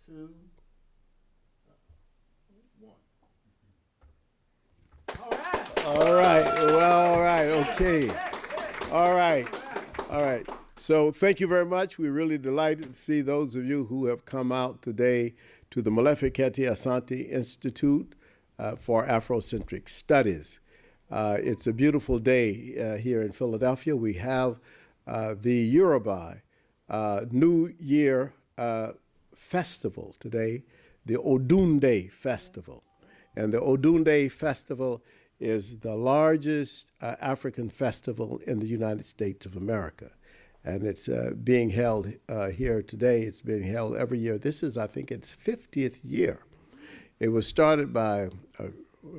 two, one. All right. All right. Well, all right. Okay. All right. All right. So thank you very much. We're really delighted to see those of you who have come out today to the Malefiketi Asante Institute for Afrocentric Studies. It's a beautiful day here in Philadelphia. We have the Yoruba New Year Festival today, the Odunde Festival. And the Odunde Festival is the largest African festival in the United States of America. And it's being held here today. It's being held every year. This is, I think, its 50th year. It was started by a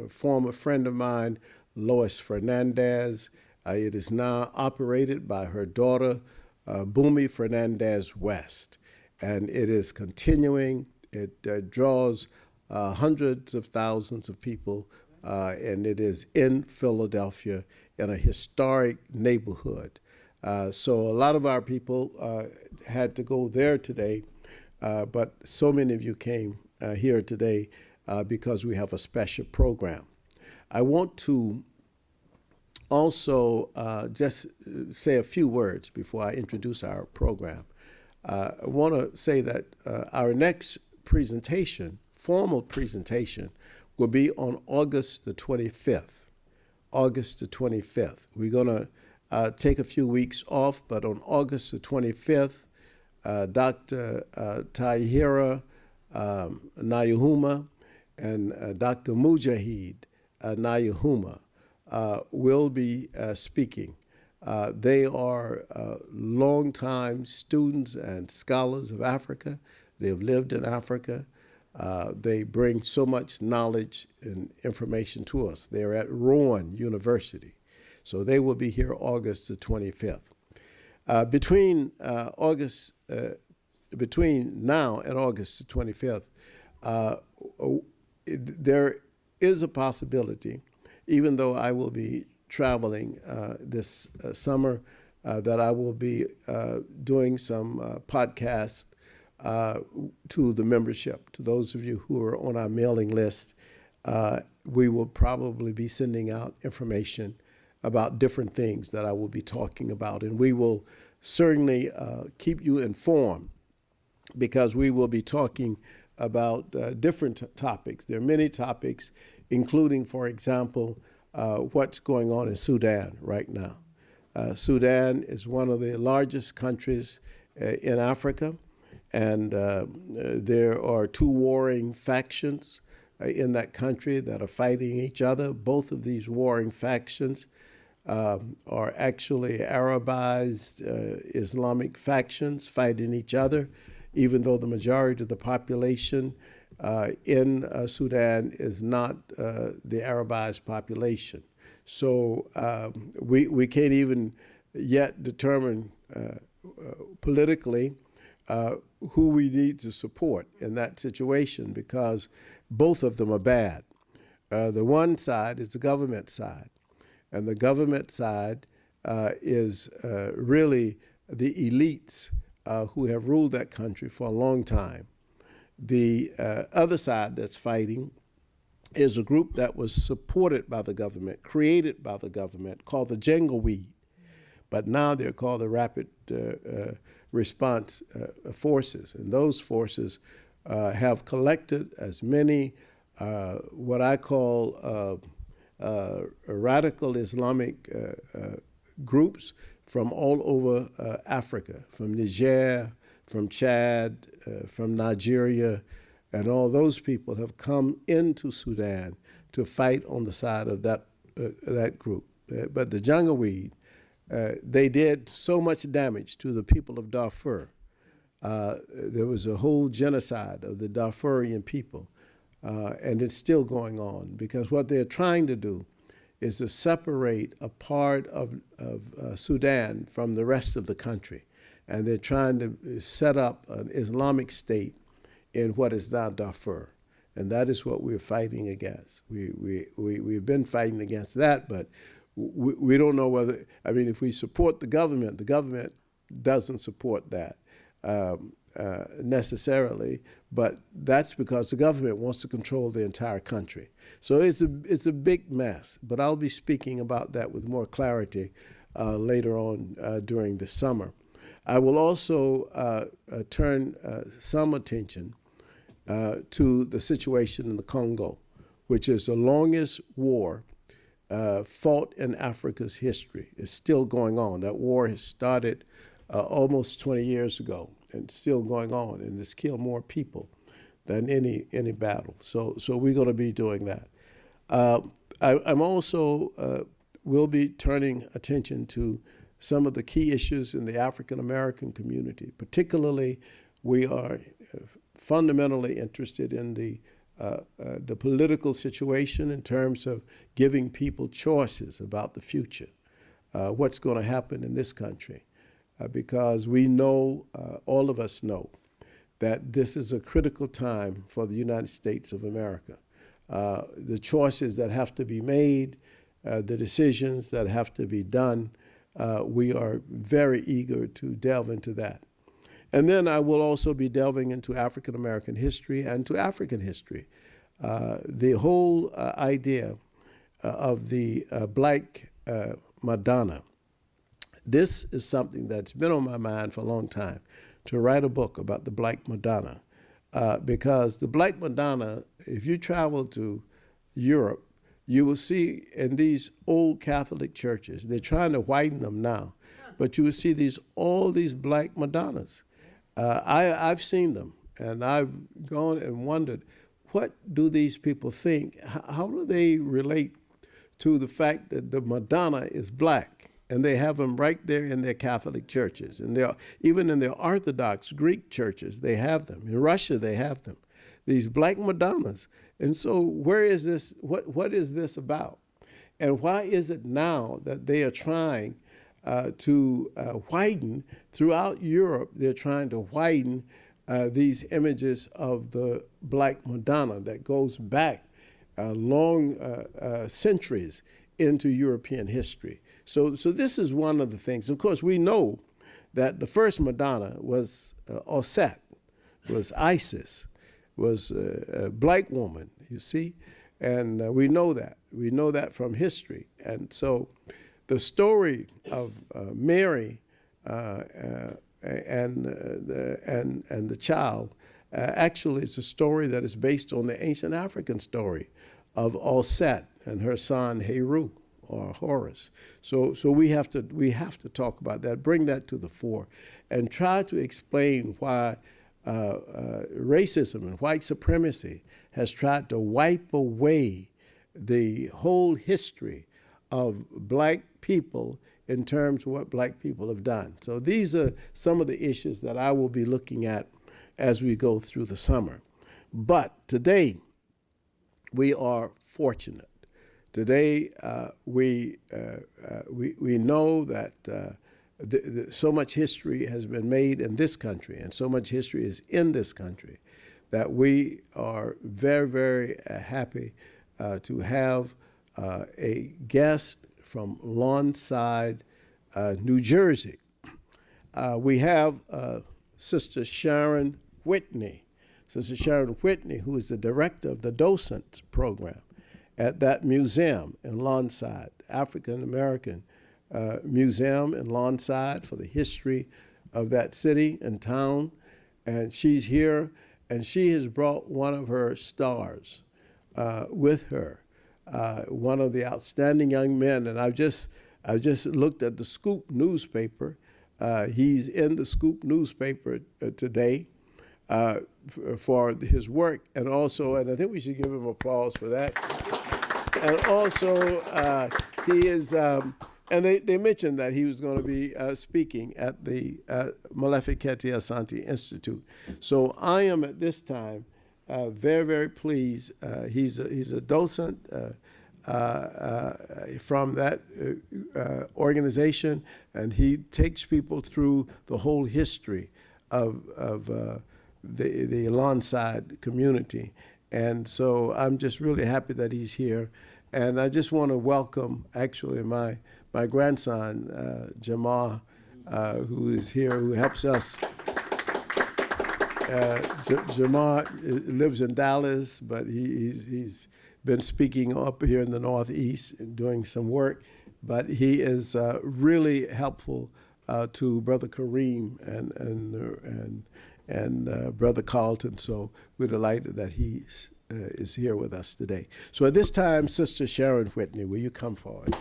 former friend of mine, Lois Fernandez. It is now operated by her daughter, Bumi Fernandez West. And it is continuing. It draws hundreds of thousands of people, and it is in Philadelphia in a historic neighborhood. So a lot of our people had to go there today, but so many of you came here today because we have a special program. I want to also just say a few words before I introduce our program. I want to say that our next presentation, formal presentation, will be on August the 25th. August the 25th. We're going to take a few weeks off, but on August the 25th, Dr. Tahira Nayahuma and Dr. Mujahid Nayahuma will be speaking. They are longtime students and scholars of Africa. They have lived in Africa. They bring so much knowledge and information to us. They're at Rowan University. So they will be here August the 25th. Between now and August the 25th, there is a possibility, even though I will be traveling this summer, that I will be doing some podcasts to the membership, to those of you who are on our mailing list. We will probably be sending out information about different things that I will be talking about, and we will certainly keep you informed because we will be talking about different topics. There are many topics, including, for example, what's going on in Sudan right now. Sudan is one of the largest countries in Africa, and there are two warring factions in that country that are fighting each other. Both of these warring factions are actually Arabized Islamic factions fighting each other, even though the majority of the population in Sudan is not the Arabized population. So we can't even yet determine politically who we need to support in that situation because both of them are bad. The one side is the government side, and the government side is really the elites who have ruled that country for a long time. The other side that's fighting is a group that was supported by the government, created by the government, called the Janjaweed. But now they're called the Rapid Response Forces. And those forces have collected as many what I call radical Islamic groups from all over Africa, from Niger, from Chad, from Nigeria, and all those people have come into Sudan to fight on the side of that group. But the Janjaweed, they did so much damage to the people of Darfur. There was a whole genocide of the Darfurian people, and it's still going on because what they're trying to do is to separate a part of Sudan from the rest of the country. And they're trying to set up an Islamic state in what is now Darfur. And that is what we're fighting against. We've been fighting against that, but we don't know whether, I mean, if we support the government doesn't support that. necessarily, but that's because the government wants to control the entire country. So it's a big mess, but I'll be speaking about that with more clarity later on during the summer. I will also turn some attention to the situation in the Congo, which is the longest war fought in Africa's history. It's still going on. That war has started almost 20 years ago and still going on, and it's killed more people than any battle. So we're going to be doing that. I'm also will be turning attention to some of the key issues in the African American community. Particularly, we are fundamentally interested in the political situation in terms of giving people choices about the future, what's going to happen in this country, because we know, all of us know, that this is a critical time for the United States of America. The choices that have to be made, the decisions that have to be done, we are very eager to delve into that. And then I will also be delving into African American history and to African history. The whole idea of the Black Madonna. This is something that's been on my mind for a long time, to write a book about the Black Madonna. Because the Black Madonna, if you travel to Europe, you will see in these old Catholic churches, they're trying to whiten them now, but you will see all these Black Madonnas. I've seen them, and I've gone and wondered, what do these people think? How do they relate to the fact that the Madonna is black? And they have them right there in their Catholic churches. And even in their Orthodox Greek churches, they have them. In Russia, they have them. These Black Madonnas. And so where is this? What is this about? And why is it now that they are trying to widen throughout Europe? They're trying to widen these images of the Black Madonna that goes back long centuries into European history. So this is one of the things. Of course, we know that the first Madonna was Osset, was Isis, was a black woman, you see? And we know that. We know that from history. And so the story of Mary and the child actually is a story that is based on the ancient African story of Osset and her son Heru, or Horus. So we have to talk about that, bring that to the fore, and try to explain why racism and white supremacy has tried to wipe away the whole history of black people in terms of what black people have done. So these are some of the issues that I will be looking at as we go through the summer. But today, we are fortunate. Today, we know that so much history has been made in this country, and so much history is in this country, that we are very, very happy to have a guest from Lawnside, New Jersey. We have Sister Sharron Whitney. Sister Sharron Whitney, who is the director of the Docent program at that museum in Lawnside, African American Museum in Lawnside, for the history of that city and town. And she's here, and she has brought one of her stars with her, one of the outstanding young men. And I've just looked at the Scoop newspaper. He's in the Scoop newspaper today for his work, and I think we should give him applause for that. And also, he is, and they mentioned that he was going to be speaking at the Maleficenti Asante Institute. So I am at this time very, very pleased. He's a docent from that organization, and he takes people through the whole history of the Lawnside community. And so I'm just really happy that he's here. And I just want to welcome, actually, my grandson, Jamal, who is here, who helps us Jamar lives in Dallas, but he's been speaking up here in the Northeast and doing some work. But he is really helpful to Brother Kareem and Brother Carlton. So we're delighted that he is here with us today. So at this time, Sister Sharron Whitney, will you come forward?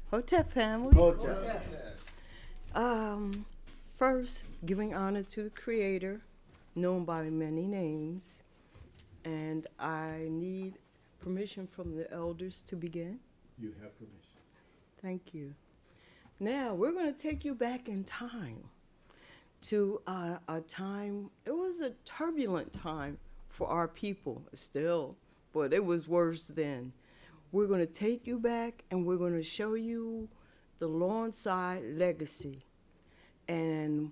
Hotep family. Hotep. First, giving honor to the Creator, known by many names, and I need permission from the elders to begin. You have permission. Thank you. Now, we're going to take you back in time to a time, it was a turbulent time for our people still, but it was worse then. We're going to take you back and we're going to show you the Lawnside legacy. And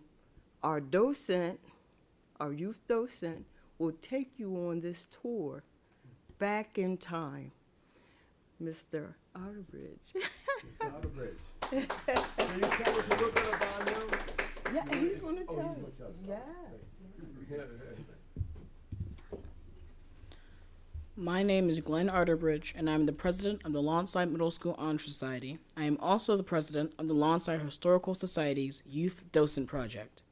our docent, our youth docent, will take you on this tour back in time. Mr. Afterbridge. Mr. Afterbridge. Can you tell us a little bit about him? Yeah, he's going to tell you. Yes. My name is Glen Afterbridge, and I'm the president of the Lawnside Middle School Honor Society. I am also the president of the Lawnside Historical Society's Youth Docent Project.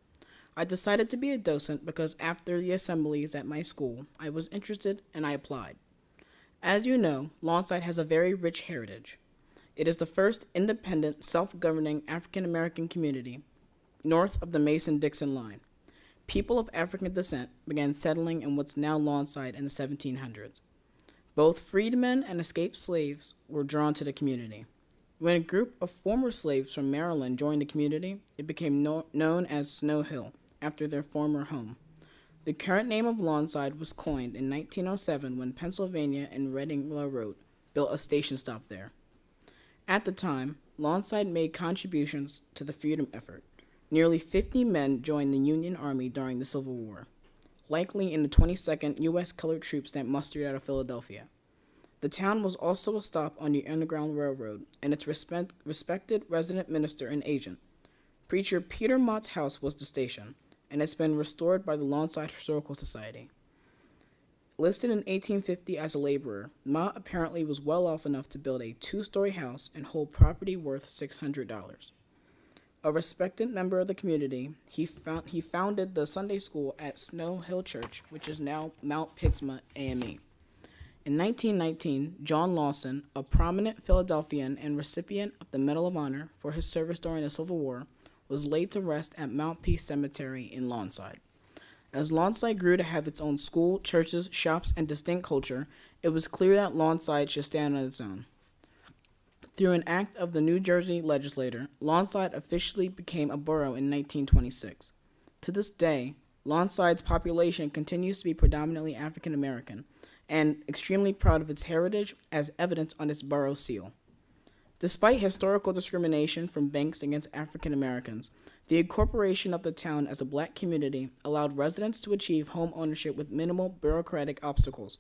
I decided to be a docent because after the assemblies at my school, I was interested and I applied. As you know, Lawnside has a very rich heritage. It is the first independent, self-governing African-American community north of the Mason-Dixon line. People of African descent began settling in what's now Lawnside in the 1700s. Both freedmen and escaped slaves were drawn to the community. When a group of former slaves from Maryland joined the community, it became known as Snow Hill, after their former home. The current name of Lawnside was coined in 1907 when Pennsylvania and Reading Railroad built a station stop there. At the time, Lawnside made contributions to the freedom effort. Nearly 50 men joined the Union Army during the Civil War, likely in the 22nd U.S. Colored Troops that mustered out of Philadelphia. The town was also a stop on the Underground Railroad, and its respected resident minister and agent. Preacher Peter Mott's house was the station, and it's been restored by the Lawnside Historical Society. Listed in 1850 as a laborer, Mott apparently was well off enough to build a 2-story house and hold property worth $600. A respected member of the community, he founded the Sunday school at Snow Hill Church, which is now Mount Pisgah AME. In 1919, John Lawson, a prominent Philadelphian and recipient of the Medal of Honor for his service during the Civil War, was laid to rest at Mount Peace Cemetery in Lawnside. As Lawnside grew to have its own school, churches, shops, and distinct culture, it was clear that Lawnside should stand on its own. Through an act of the New Jersey legislature, Lawnside officially became a borough in 1926. To this day, Lawnside's population continues to be predominantly African American, and extremely proud of its heritage as evidenced on its borough seal. Despite historical discrimination from banks against African Americans, the incorporation of the town as a black community allowed residents to achieve home ownership with minimal bureaucratic obstacles.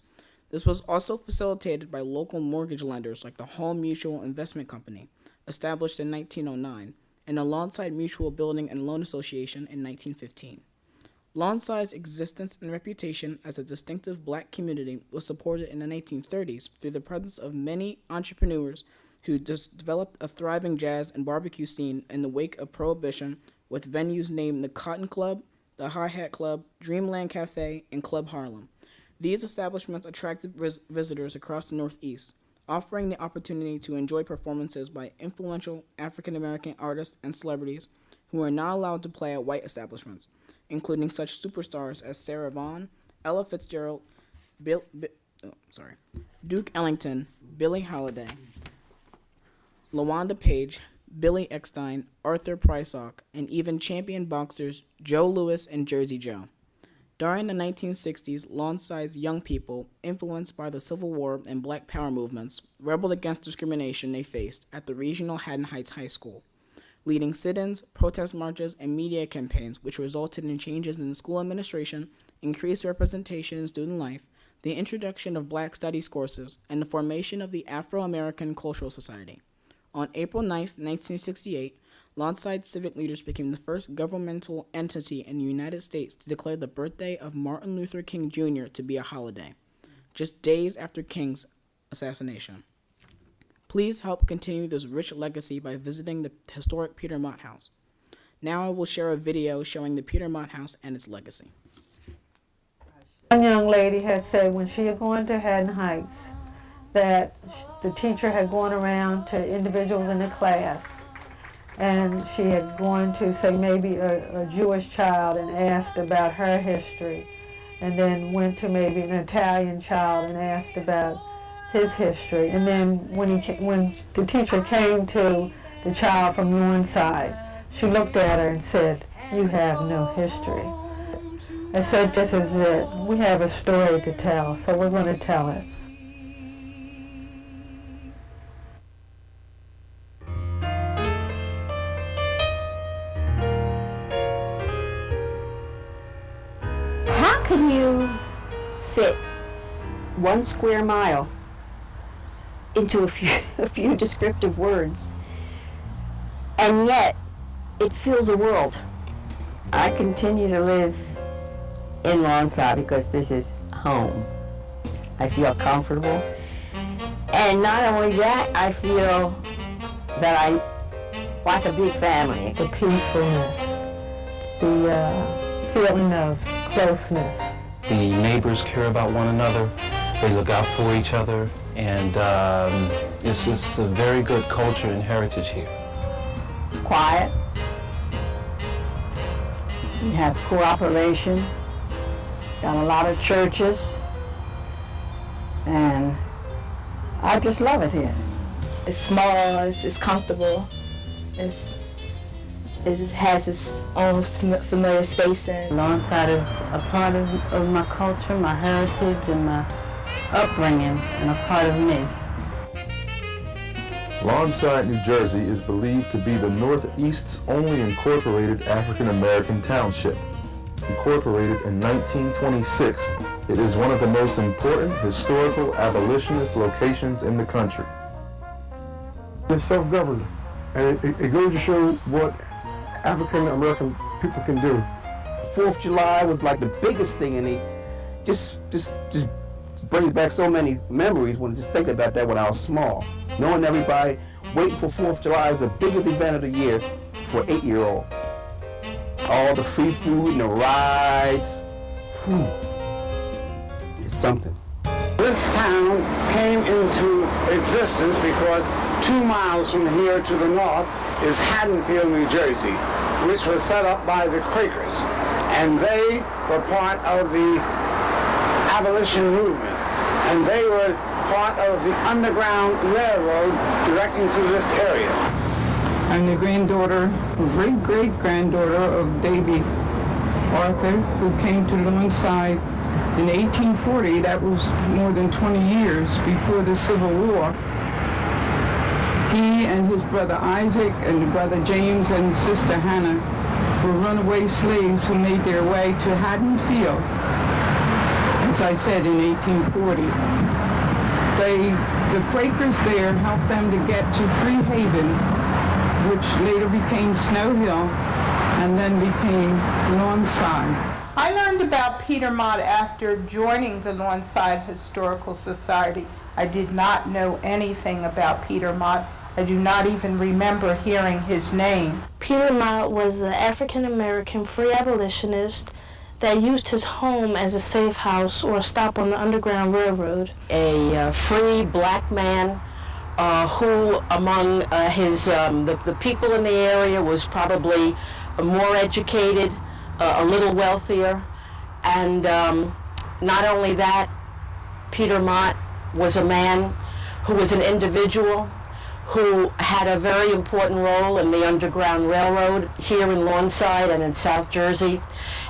This was also facilitated by local mortgage lenders like the Home Mutual Investment Company, established in 1909, and the Lawnside Mutual Building and Loan Association in 1915. Lawnside's existence and reputation as a distinctive black community was supported in the 1930s through the presence of many entrepreneurs who developed a thriving jazz and barbecue scene in the wake of Prohibition, with venues named the Cotton Club, the Hi-Hat Club, Dreamland Cafe, and Club Harlem. These establishments attracted visitors across the Northeast, offering the opportunity to enjoy performances by influential African-American artists and celebrities who are not allowed to play at white establishments, including such superstars as Sarah Vaughan, Ella Fitzgerald, Duke Ellington, Billie Holiday, LaWanda Page, Billy Eckstein, Arthur Prysock, and even champion boxers Joe Louis and Jersey Joe. During the 1960s, Lawnside's young people, influenced by the Civil War and Black Power movements, rebelled against discrimination they faced at the regional Haddon Heights High School, leading sit-ins, protest marches, and media campaigns which resulted in changes in the school administration, increased representation in student life, the introduction of Black Studies courses, and the formation of the Afro-American Cultural Society. On April 9, 1968, Lawnside civic leaders became the first governmental entity in the United States to declare the birthday of Martin Luther King Jr. to be a holiday, just days after King's assassination. Please help continue this rich legacy by visiting the historic Peter Mott House. Now I will share a video showing the Peter Mott House and its legacy. One young lady had said when she had gone to Haddon Heights that the teacher had gone around to individuals in the class, and she had gone to, say, maybe a Jewish child and asked about her history, and then went to maybe an Italian child and asked about his history. And then when the teacher came to the child from Lawnside, she looked at her and said, "You have no history." I said, "This is it. We have a story to tell, so we're going to tell it." How can you fit 1 square mile into a few descriptive words, and yet it fills a world? I continue to live in Lawnside because this is home. I feel comfortable. And not only that, I feel that I like a big family. The peacefulness, the feeling of closeness. The neighbors care about one another. They look out for each other. And it's just a very good culture and heritage here. It's quiet. You have cooperation. Got a lot of churches. And I just love it here. It's small, it's comfortable, it has its own familiar space. And Lawnside is a part of my culture, my heritage, and my upbringing, and a part of me. Lawnside, New Jersey is believed to be the Northeast's only incorporated African-American township. Incorporated in 1926, it is one of the most important historical abolitionist locations in the country. It's self-governed, and it goes to show what African-American people can do. 4th of July was like the biggest thing, and just brings back so many memories when just thinking about that when I was small. Knowing everybody, waiting for 4th of July is the biggest event of the year for an 8-year-old. All the free food and the rides, it's something. This town came into existence because 2 miles from here to the north is Haddonfield, New Jersey, which was set up by the Quakers. And they were part of the abolition movement. And they were part of the Underground Railroad directing to this area. I'm the granddaughter, great-great-granddaughter of Davy Arthur, who came to Lawnside in 1840. That was more than 20 years before the Civil War. He and his brother Isaac and brother James and sister Hannah were runaway slaves who made their way to Haddonfield, as I said, in 1840. The Quakers there helped them to get to Free Haven, which later became Snow Hill, and then became Lawnside. I learned about Peter Mott after joining the Lawnside Historical Society. I did not know anything about Peter Mott. I do not even remember hearing his name. Peter Mott was an African-American free abolitionist that used his home as a safe house or a stop on the Underground Railroad. A free black man who among the people in the area was probably more educated, a little wealthier, and not only that, Peter Mott was a man who was an individual who had a very important role in the Underground Railroad here in Lawnside and in South Jersey,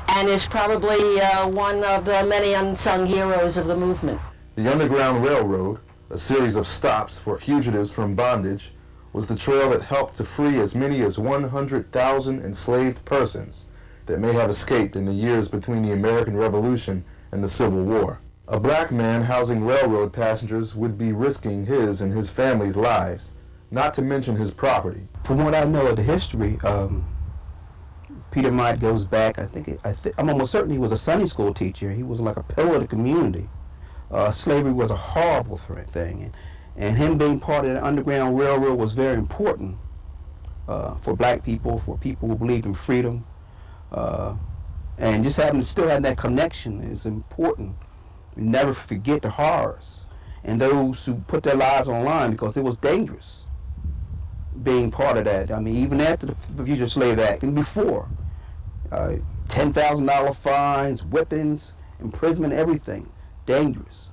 and is probably one of the many unsung heroes of the movement. The Underground Railroad, a series of stops for fugitives from bondage, was the trail that helped to free as many as 100,000 enslaved persons that may have escaped in the years between the American Revolution and the Civil War. A black man housing railroad passengers would be risking his and his family's lives, not to mention his property. From what I know of the history, Peter Mott goes back, I'm almost certain he was a Sunday school teacher. He was like a pillar of the community. Slavery was a horrible thing, and him being part of the Underground Railroad was very important for black people, for people who believed in freedom. And just having to still have that connection is important. You never forget the horrors and those who put their lives on the line, because it was dangerous being part of that. I mean, even after the Fugitive Slave Act and before, $10,000 fines, whippings, imprisonment, everything. Dangerous.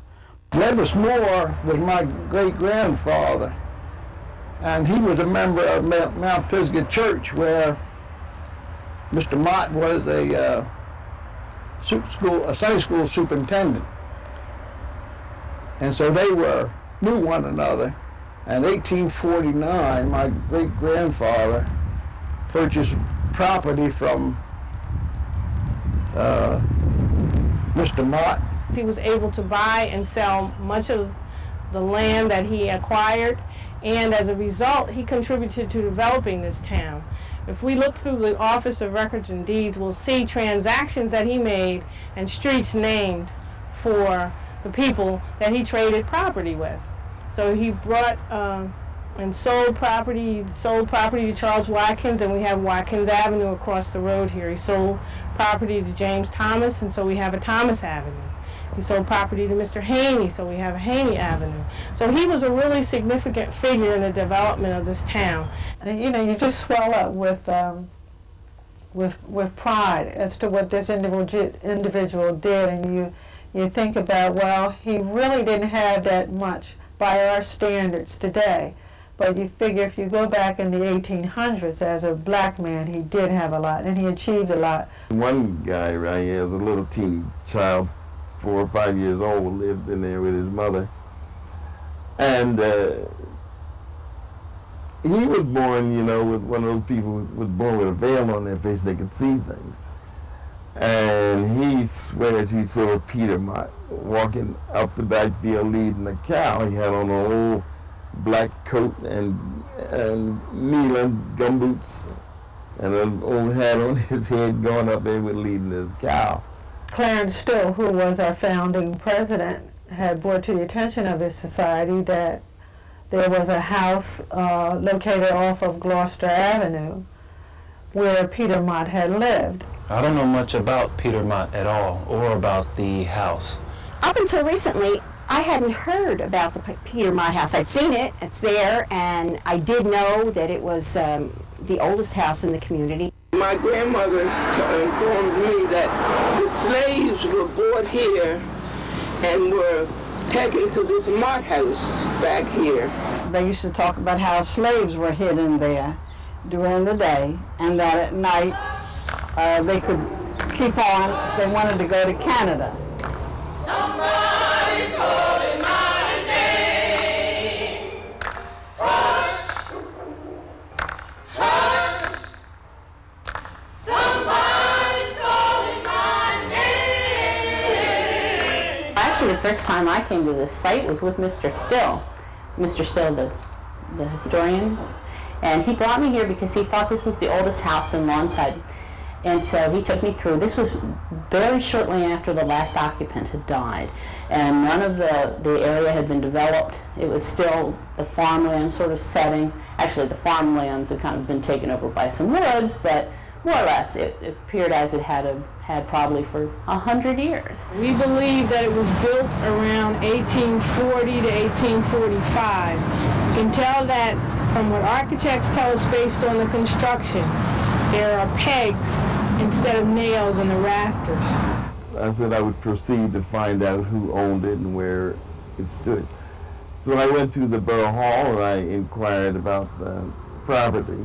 Levis Moore was my great-grandfather, and he was a member of Mount Pisgah Church, where Mr. Mott was a Sunday school superintendent. And so they knew one another. In 1849, my great-grandfather purchased property from Mr. Mott. He was able to buy and sell much of the land that he acquired, and as a result, he contributed to developing this town. If we look through the Office of Records and Deeds, we'll see transactions that he made and streets named for the people that he traded property with. So he brought and sold property to Charles Watkins, and we have Watkins Avenue across the road here. He sold property to James Thomas, and so we have a Thomas Avenue. He sold property to Mr. Haney, so we have a Haney Avenue. So he was a really significant figure in the development of this town. And, you know, you just swell up with pride as to what this individual did, and you think about, well, he really didn't have that much by our standards today. But you figure if you go back in the 1800s, as a black man, he did have a lot, and he achieved a lot. One guy right here is a little teeny child, 4 or 5 years old, lived in there with his mother. And he was born, you know, with one of those people who was born with a veil on their face, they could see things. And he swears he saw Peter Mott walking up the backfield leading a cow. He had on an old black coat and knee-length gumboots and an old hat on his head, going up there with leading his cow. Clarence Still, who was our founding president, had brought to the attention of his society that there was a house located off of Gloucester Avenue where Peter Mott had lived. I don't know much about Peter Mott at all, or about the house. Up until recently, I hadn't heard about the Peter Mott house. I'd seen it, it's there, and I did know that it was the oldest house in the community. My grandmother informed me that the slaves were brought here and were taken to this Mott house back here. They used to talk about how slaves were hidden there during the day, and that at night they could keep on if they wanted to go to Canada. Somebody's calling my name. Hush, hush. Somebody's calling my name. Actually, the first time I came to this site was with Mr. Still. Mr. Still, the historian. And he brought me here because he thought this was the oldest house in Lawnside. And so he took me through. This was very shortly after the last occupant had died. And none of the area had been developed. It was still the farmland sort of setting. Actually, the farmlands had kind of been taken over by some woods, but more or less it appeared as it had probably for 100 years. We believe that it was built around 1840 to 1845. You can tell that from what architects tell us based on the construction. There are pegs instead of nails in the rafters. I said I would proceed to find out who owned it and where it stood. So I went to the Borough Hall and I inquired about the property.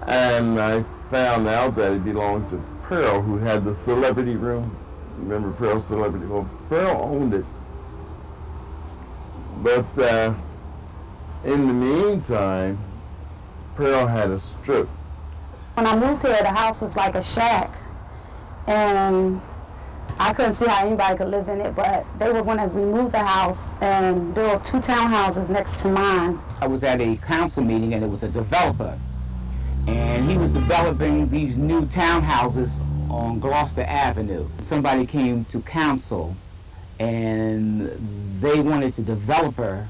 And I found out that it belonged to Pearl, who had the celebrity room. Remember Pearl's celebrity? Well, Pearl owned it. But in the meantime, Pearl had a stroke. When I moved here, the house was like a shack, and I couldn't see how anybody could live in it, but they were going to remove the house and build 2 townhouses next to mine. I was at a council meeting and it was a developer, and he was developing these new townhouses on Gloucester Avenue. Somebody came to council and they wanted the developer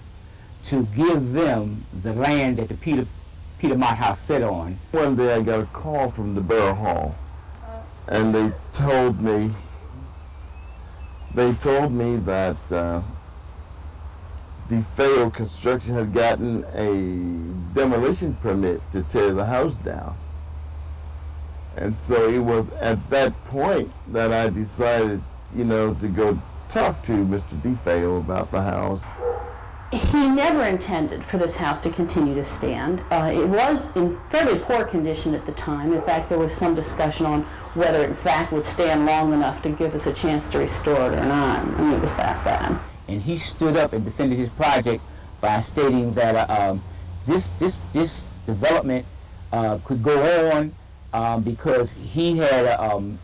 to give them the land that the Peter Mott house sit on. One day I got a call from the Borough Hall, and they told me that DeFeo Construction had gotten a demolition permit to tear the house down. And so it was at that point that I decided, to go talk to Mr. DeFeo about the house. He never intended for this house to continue to stand. It was in fairly poor condition at the time. In fact, there was some discussion on whether it in fact would stand long enough to give us a chance to restore it or not. I mean, it was that bad. And he stood up and defended his project by stating that this development could go on because he had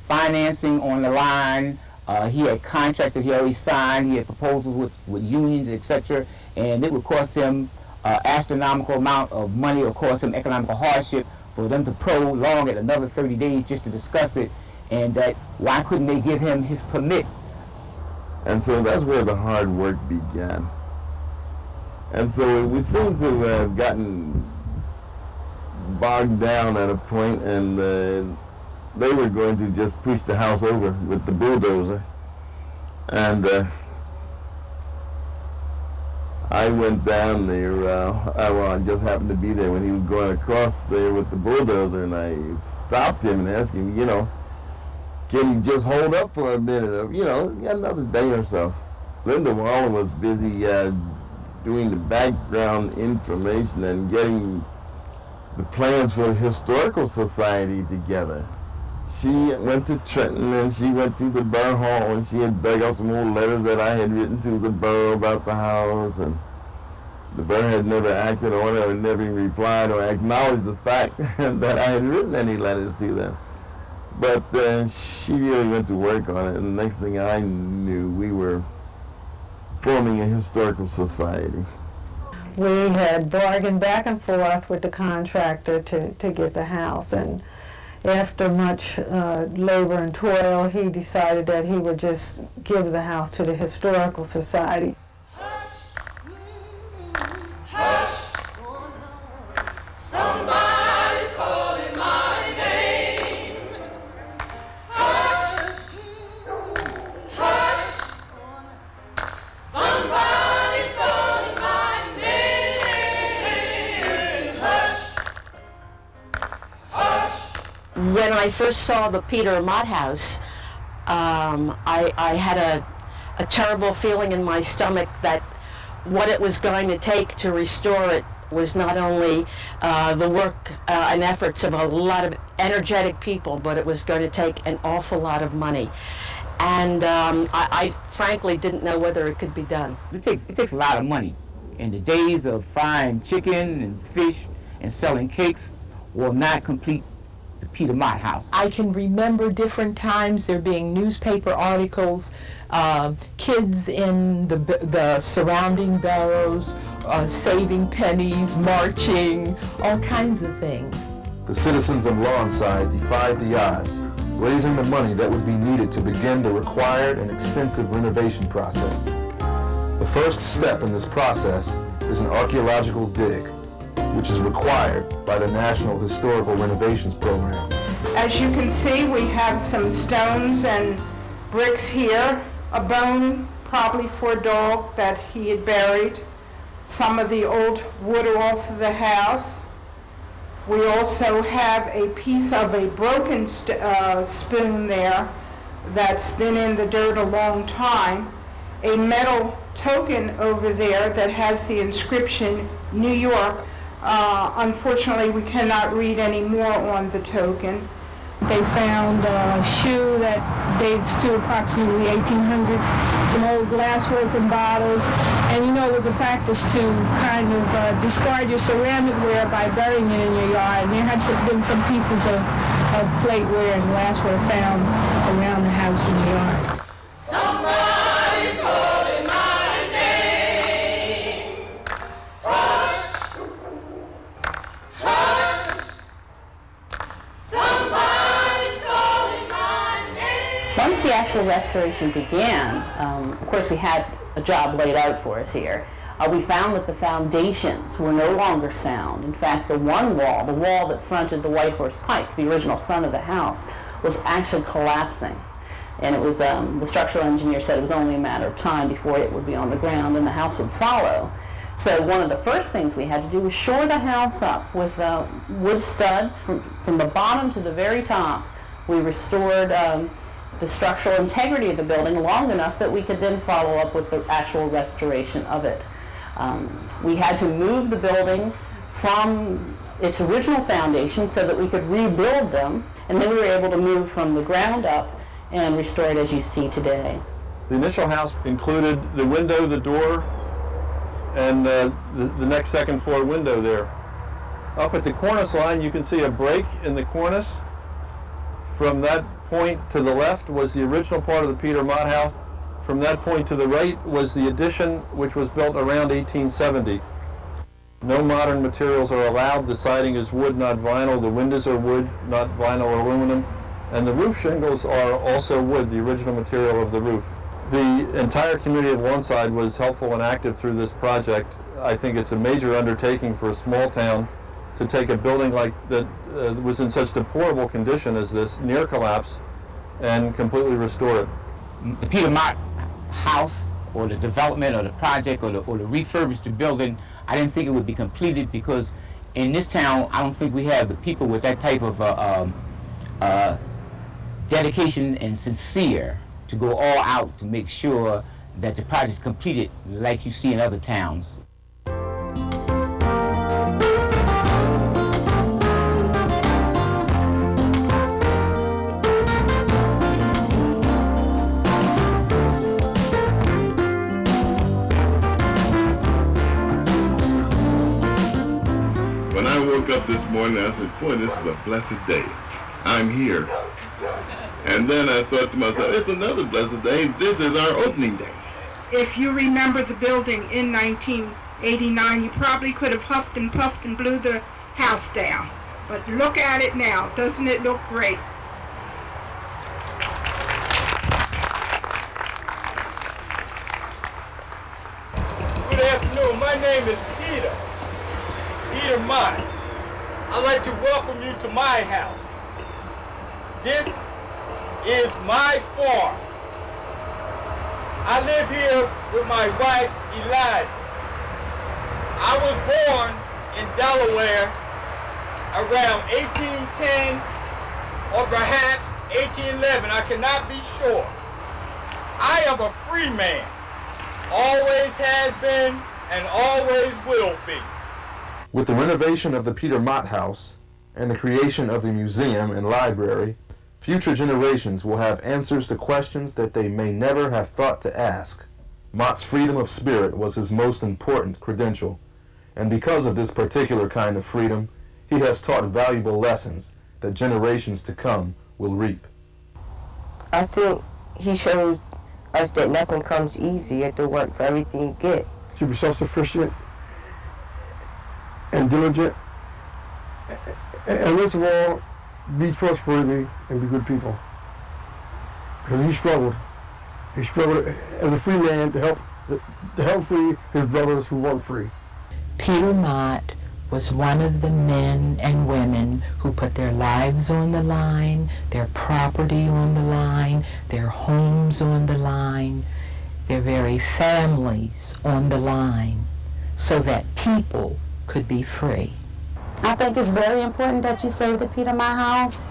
financing on the line. He had contracts that he already signed. He had proposals with unions, etc. And it would cost him astronomical amount of money or cause him economical hardship for them to prolong it another 30 days just to discuss it. And that why couldn't they give him his permit? And so that's where the hard work began. And so we seem to have gotten bogged down at a point, and they were going to just push the house over with the bulldozer. And I went down there, I just happened to be there when he was going across there with the bulldozer, and I stopped him and asked him, can he just hold up for a minute, or, another day or so. Linda Wallen was busy doing the background information and getting the plans for the Historical Society together. She went to Trenton and she went to the Borough Hall and she had dug out some old letters that I had written to the borough about the house, and the borough had never acted on it or never replied or acknowledged the fact that I had written any letters to them. But she really went to work on it, and the next thing I knew, we were forming a historical society. We had bargained back and forth with the contractor to get the house, and after much labor and toil, he decided that he would just give the house to the Historical Society. Somebody's calling my name. Hush, hush. Somebody's calling my name. Hush, hush. When I first saw the Peter Mott house, I had a terrible feeling in my stomach that what it was going to take to restore it was not only the work and efforts of a lot of energetic people, but it was going to take an awful lot of money. And I frankly didn't know whether it could be done. It takes a lot of money. And the days of frying chicken and fish and selling cakes will not complete the Peter Mott house. I can remember different times there being newspaper articles, kids in the surrounding barrows, saving pennies, marching, all kinds of things. The citizens of Lawnside defied the odds, raising the money that would be needed to begin the required and extensive renovation process. The first step in this process is an archaeological dig, which is required by the National Historical Renovations Program. As you can see, we have some stones and bricks here, a bone probably for a dog that he had buried, some of the old wood off of the house. We also have a piece of a broken spoon there that's been in the dirt a long time, a metal token over there that has the inscription New York. Unfortunately, we cannot read any more on the token. They found a shoe that dates to approximately 1800s, some old glasswork and bottles, and it was a practice to kind of discard your ceramic ware by burying it in your yard. And there had been some pieces of plateware and glassware found around the house in the yard. Somebody's calling my name. Hush, hush. Somebody's calling my name. Once the actual restoration began, of course we had a job laid out for us here. We found that the foundations were no longer sound. In fact, the wall that fronted the White Horse Pike, the original front of the house, was actually collapsing. And it was, the structural engineer said it was only a matter of time before it would be on the ground and the house would follow. So one of the first things we had to do was shore the house up with wood studs from the bottom to the very top. We restored the structural integrity of the building long enough that we could then follow up with the actual restoration of it. We had to move the building from its original foundation so that we could rebuild them, and then we were able to move from the ground up and restore it as you see today. The initial house included the window, the door, and the next second floor window there. Up at the cornice line you can see a break in the cornice. From that point to the left was the original part of the Peter Mott house. From that point to the right was the addition, which was built around 1870. No modern materials are allowed. The siding is wood, not vinyl. The windows are wood, not vinyl or aluminum. And the roof shingles are also wood, the original material of the roof. The entire community of Lawnside was helpful and active through this project. I think it's a major undertaking for a small town to take a building like that was in such deplorable condition as this, near collapse, and completely restore it. The Peter Mott house, or the development, or the project, or the refurbished the building, I didn't think it would be completed because in this town, I don't think we have the people with that type of dedication and sincere to go all out to make sure that the project's completed like you see in other towns. When I woke up this morning, I said, boy, this is a blessed day. I'm here. And then I thought to myself, it's another blessed day. This is our opening day. If you remember the building in 1989, you probably could have huffed and puffed and blew the house down. But look at it now. Doesn't it look great? Good afternoon. My name is Peter Mott. I'd like to welcome you to my house. This is my farm. I live here with my wife, Eliza. I was born in Delaware around 1810 or perhaps 1811. I cannot be sure. I am a free man. Always has been and always will be. With the renovation of the Peter Mott House and the creation of the museum and library, future generations will have answers to questions that they may never have thought to ask. Mott's freedom of spirit was his most important credential, and because of this particular kind of freedom, he has taught valuable lessons that generations to come will reap. I think he shows us that nothing comes easy. You have to work for everything you get. To be self-sufficient and diligent, and most of all, be trustworthy and be good people. Because he struggled. He struggled as a free man to help free his brothers who weren't free. Peter Mott was one of the men and women who put their lives on the line, their property on the line, their homes on the line, their very families on the line, so that people could be free. I think it's very important that you save the Peter Mott house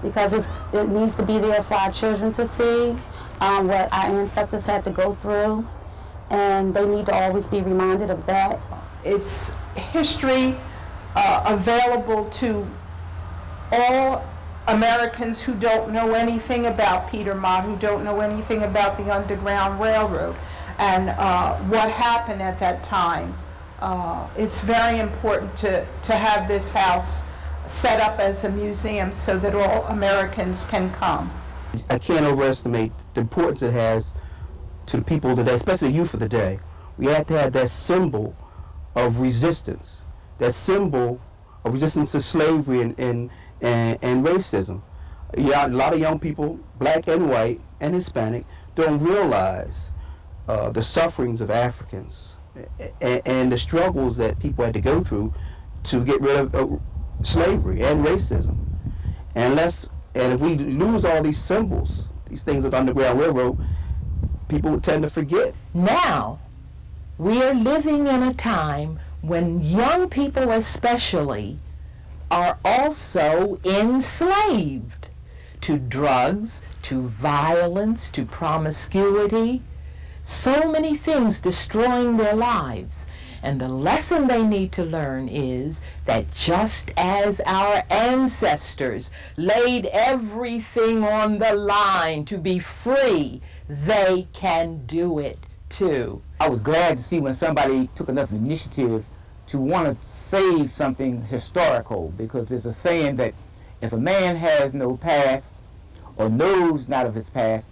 because it needs to be there for our children to see what our ancestors had to go through, and they need to always be reminded of that. It's history available to all Americans who don't know anything about Peter Mott, who don't know anything about the Underground Railroad and what happened at that time. It's very important to have this house set up as a museum so that all Americans can come. I can't overestimate the importance it has to the people today, especially the youth of the day. We have to have that symbol of resistance, that symbol of resistance to slavery and racism. Yeah, a lot of young people, black and white and Hispanic, don't realize the sufferings of Africans and the struggles that people had to go through to get rid of slavery and racism. And if we lose all these symbols, these things of the Underground Railroad, people would tend to forget. Now, we are living in a time when young people especially are also enslaved to drugs, to violence, to promiscuity, so many things destroying their lives. And the lesson they need to learn is that just as our ancestors laid everything on the line to be free, they can do it too. I was glad to see when somebody took enough initiative to want to save something historical, because there's a saying that if a man has no past or knows not of his past,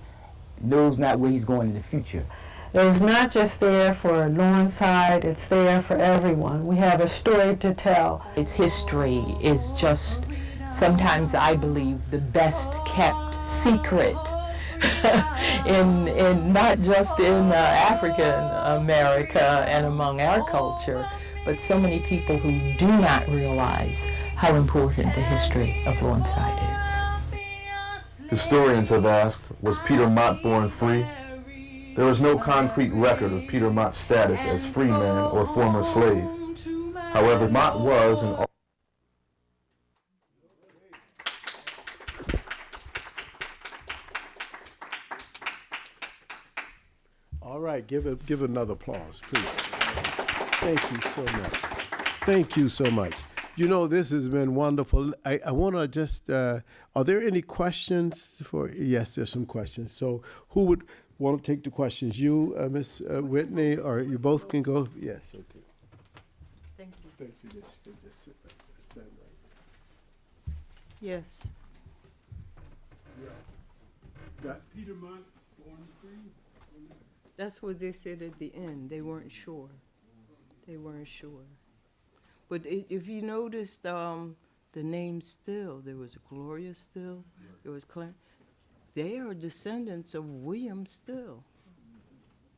knows not where he's going in the future. It's not just there for Lawnside, it's there for everyone. We have a story to tell. Its history is just, sometimes I believe, the best kept secret in not just in African America and among our culture, but so many people who do not realize how important the history of Lawnside is. Historians have asked, was Peter Mott born free? There is no concrete record of Peter Mott's status as free man or former slave. However, Mott was an All right, give another applause, please. Thank you so much. Thank you so much. You know, this has been wonderful. I want to just, are there any questions for, yes, there's some questions. So who would want to take the questions? You, Miss Whitney, or you both can go? Yes, okay. Thank you. Thank you. Just sit right, stand right. Yes. Yeah. Peter Mott born free? That's what they said at the end. They weren't sure. They weren't sure. But if you noticed the name Still, there was Gloria Still, there was Clarence. They are descendants of William Still.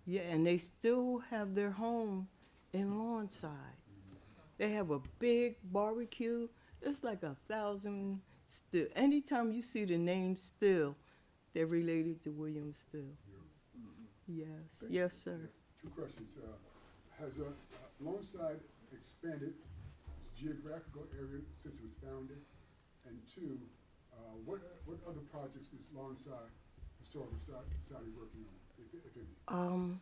Yeah, and they still have their home in Lawnside. They have a big barbecue. It's like 1,000 Still. Anytime you see the name Still, they're related to William Still. Yes, yes, sir. Two questions. Has Lawnside expanded its geographical area since it was founded? And two, what other projects is Lawnside Historical Society working on, if any?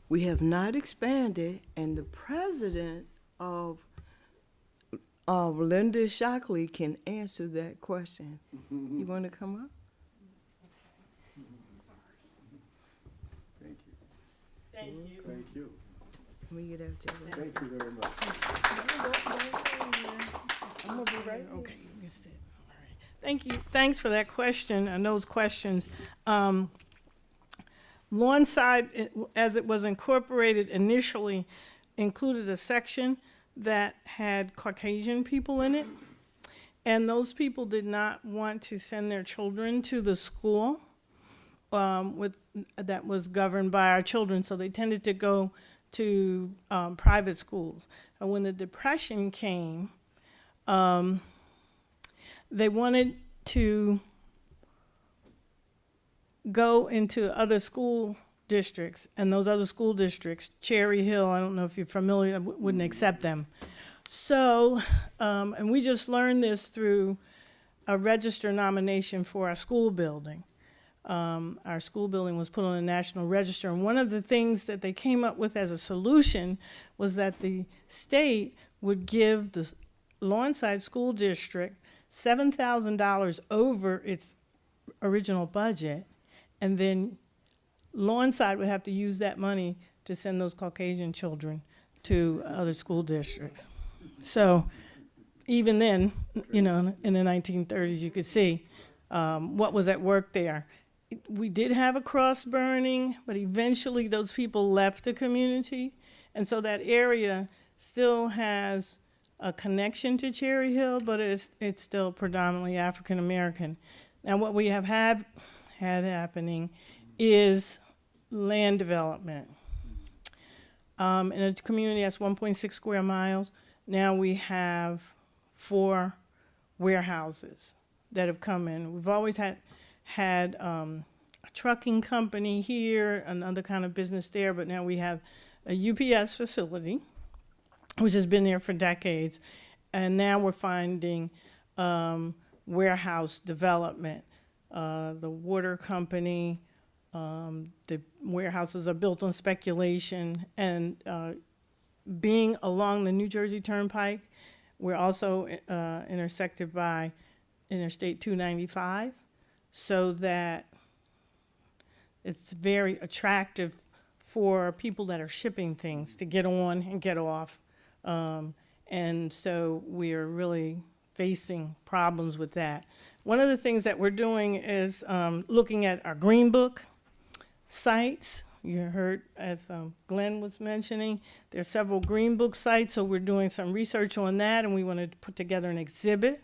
We have not expanded, and the president of Linda Shockley can answer that question. You want to come up? Thank you. Thank you. Can we get out there? Thank you very much. I'm gonna be right here. Okay, you can sit. All right. Thank you. Thanks for that question and those questions. Lawnside, as it was incorporated initially, included a section that had Caucasian people in it, and those people did not want to send their children to the school that was governed by our children, so they tended to go to private schools. And when the Depression came, they wanted to go into other school districts, and those other school districts, Cherry Hill, I don't know if you're familiar, wouldn't accept them. So, and we just learned this through a register nomination for our school building. Our school building was put on a national register, and one of the things that they came up with as a solution was that the state would give the Lawnside School District $7,000 over its original budget, and then Lawnside would have to use that money to send those Caucasian children to other school districts. So even then, you know, in the 1930s, you could see what was at work there. we did have a cross burning, but eventually those people left the community. And so that area still has a connection to Cherry Hill, but it's still predominantly African American. Now what we have had happening is land development. In a community that's 1.6 square miles, now we have 4 warehouses that have come in. We've always had a trucking company here, another kind of business there, but now we have a UPS facility, which has been there for decades, and now we're finding warehouse development. The water company, the warehouses are built on speculation, and being along the New Jersey Turnpike, we're also intersected by Interstate 295, so that it's very attractive for people that are shipping things to get on and get off. And so we are really facing problems with that. One of the things that we're doing is looking at our Green Book sites. You heard, as Glen was mentioning, there are several Green Book sites, so we're doing some research on that, and we want to put together an exhibit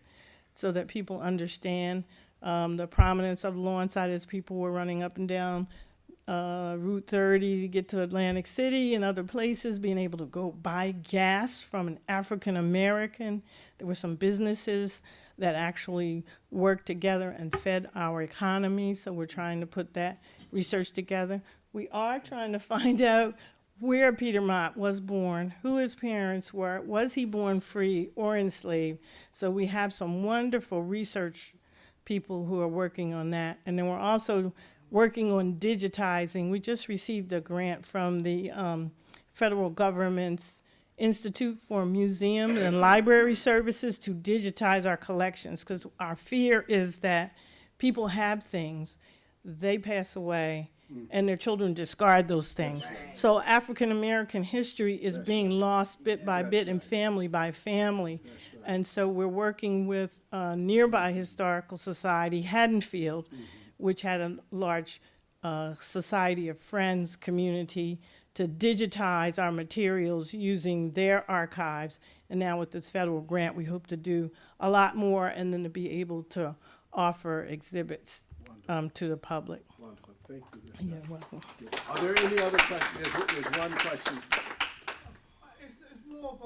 so that people understand the prominence of Lawnside as people were running up and down Route 30 to get to Atlantic City and other places, being able to go buy gas from an African American. There were some businesses that actually worked together and fed our economy, so we're trying to put that research together. We are trying to find out where Peter Mott was born, who his parents were, was he born free or enslaved? So we have some wonderful research people who are working on that. And then we're also working on digitizing. We just received a grant from the federal government's Institute for Museums and Library Services to digitize our collections, because our fear is that people have things, they pass away, and their children discard those things. So African American history is being lost bit by bit and family by family. And so we're working with nearby historical society, Haddonfield, which had a large Society of Friends community, to digitize our materials using their archives. And now with this federal grant, we hope to do a lot more, and then to be able to offer exhibits to the public. Wonderful. Thank you. You're welcome. Are there any other questions? There's one question. It's more of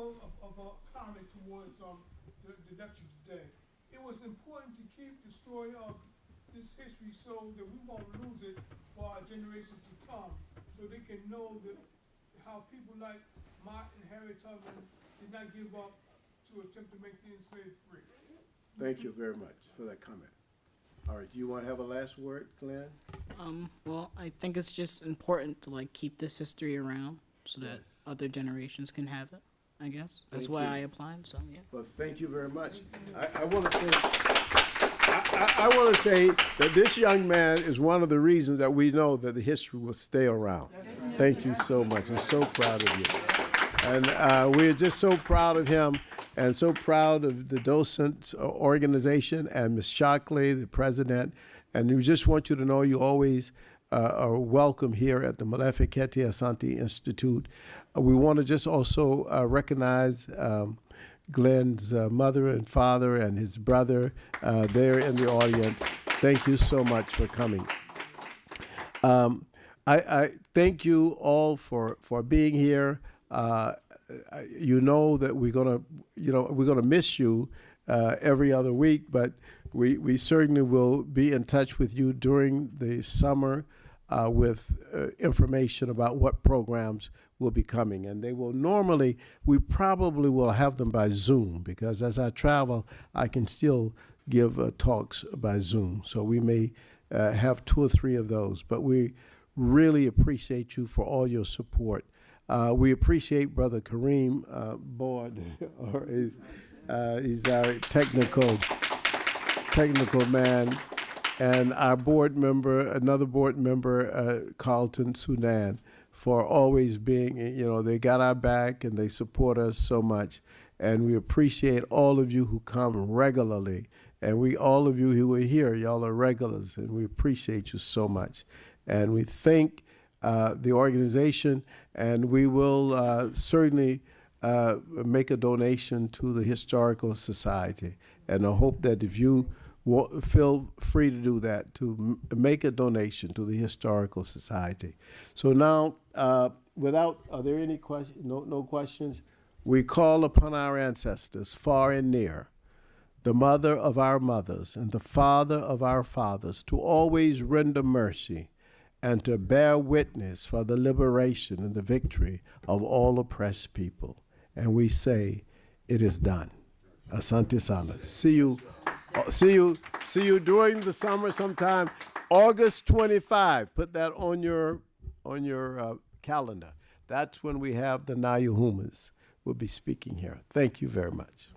a comment towards the lecture today. It was important to keep the story of this history so that we won't lose it for our generations to come, so they can know that how people like Mott and Harriet Tubman did not give up to attempt to make the enslaved free. Thank you very much for that comment. All right, do you want to have a last word, Glenn? Well, I think it's just important to keep this history around so that other generations can have it, I guess. That's why I applied, so yeah. Well, thank you very much. I want to say, I want to say that this young man is one of the reasons that we know that the history will stay around. Thank you so much. I'm so proud of you. And we're just so proud of him, and so proud of the Docent organization and Ms. Shockley, the president. And we just want you to know you always are welcome here at the Malefikete Asante Institute. We want to just also recognize Glen's mother and father and his brother there in the audience. Thank you so much for coming. I thank you all for being here. You know that we're gonna miss you every other week, but we certainly will be in touch with you during the summer with information about what programs will be coming. And they will we probably will have them by Zoom, because as I travel, I can still give talks by Zoom. So we may have 2 or 3 of those, but we really appreciate you for all your support. We appreciate Brother Kareem Board, or he's our technical man, and our board member, another board member, Carlton Sunan, for always being, they got our back and they support us so much. And we appreciate all of you who come regularly And we, all of you who are here, y'all are regulars, and we appreciate you so much. And we thank the organization, and we will certainly make a donation to the Historical Society. And I hope that if you feel free to do that, to make a donation to the Historical Society. So now, are there any questions? No questions? We call upon our ancestors, far and near, the mother of our mothers and the father of our fathers, to always render mercy and to bear witness for the liberation and the victory of all oppressed people. And we say, it is done. Asante sana. See you during the summer sometime. August 25. Put that on your calendar. That's when we have the Nayuhumas will be speaking here. Thank you very much.